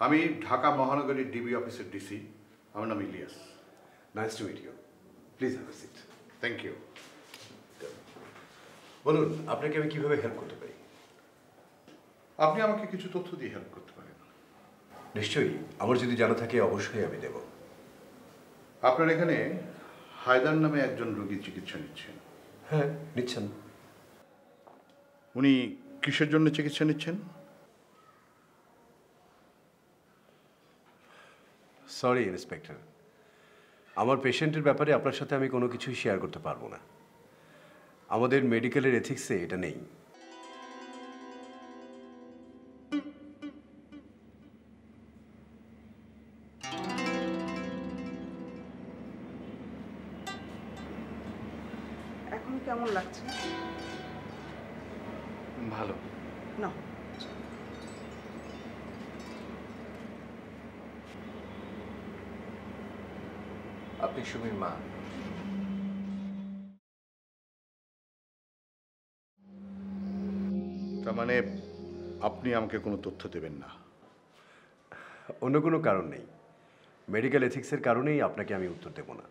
আমি ঢাকা মহানগরীর ডিবি অফিসের ডিসি। আমার নাম Ilias. Nice to meet you. Please have a seat. Thank you. বলুন, আপনাকে আমি কিভাবে হেল্প করতে পারি? আপনি আমাকে কিছু তথ্য দিয়ে হেল্প করতে পারেন। নিশ্চয়ই, আমার যদি জানা থাকে অবশ্যই আমি দেব। আপনার এখানে হায়দার নামে একজন রোগী চিকিৎসা নিচ্ছেন। হ্যাঁ, নিচ্ছেন। উনি কিসের জন্য চিকিৎসা নিচ্ছেন? সরি ইন্সপেক্টর, আমার পেশেন্টের ব্যাপারে আপনার সাথে আমি কোনো কিছুই শেয়ার করতে পারবো না। আমাদের মেডিকেলের এথিক্সে এটা নেই। এখন কেমন লাগছে? ভালো। না, আপনি সুমির মা? তার মানে আপনি আমাকে কোনো তথ্য দেবেন না? অন্য কোনো কারণ নেই, মেডিকেল এথিক্সের কারণেই আপনাকে আমি উত্তর দেব না।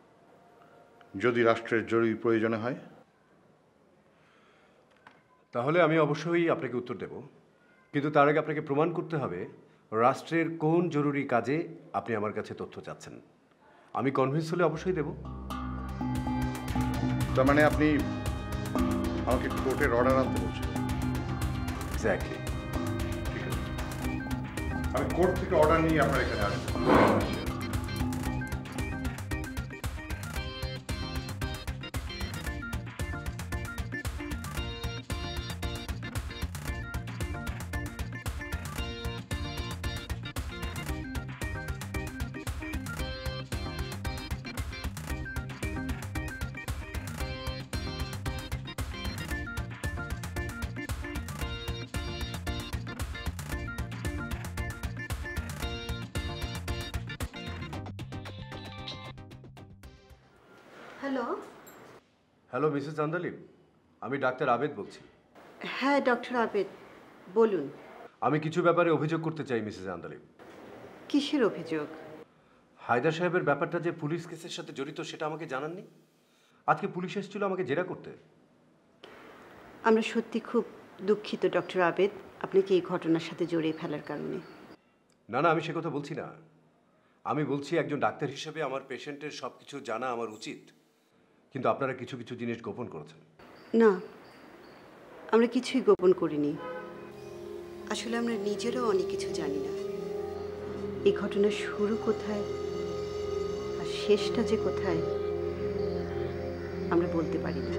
যদি রাষ্ট্রের জরুরি প্রয়োজনে হয় তাহলে আমি অবশ্যই আপনাকে উত্তর দেব, কিন্তু তার আগে আপনাকে প্রমাণ করতে হবে রাষ্ট্রের কোন জরুরি কাজে আপনি আমার কাছে তথ্য চাচ্ছেন। আমি কনভিন্স হলে অবশ্যই দেব। তার মানে আপনি আমাকে কোর্টের অর্ডার আনতে বলছেন? এক্স্যাক্টলি। ঠিক আছে, আমি কোর্ট থেকে অর্ডার নিয়ে আপনার এখানে আসবো। হ্যালো। হ্যালো মিসেস আন্দালিব, আমি ডাক্তার আবেদ বলছি। হ্যাঁ ডক্টর আবেদ, বলুন। আমি কিছু ব্যাপারে অভিযোগ করতে চাই মিসেস আন্দালিব। কিসের অভিযোগ? হায়দার সাহেবের ব্যাপারটা যে পুলিশ কেসের সাথে জড়িত সেটা আমাকে জানাননি। আজকে পুলিশ এসেছিল আমাকে জেরা করতে। আমরা সত্যি খুব দুঃখিত ডক্টর আবেদ আপনাকে এই ঘটনার সাথে জড়িয়ে ফেলার কারণে। না না, আমি সে কথা বলছি না। আমি বলছি একজন ডাক্তার হিসেবে আমার পেশেন্টের সব কিছু জানা আমার উচিত, কিন্তু আপনারা কিছু কিছু জিনিস গোপন করেছেন। না, আমরা কিছুই গোপন করিনি। আসলে আমরা নিজেরাও অনেক কিছু জানি না। এই ঘটনার শুরু কোথায় আর শেষটা যে কোথায় আমরা বলতে পারি না।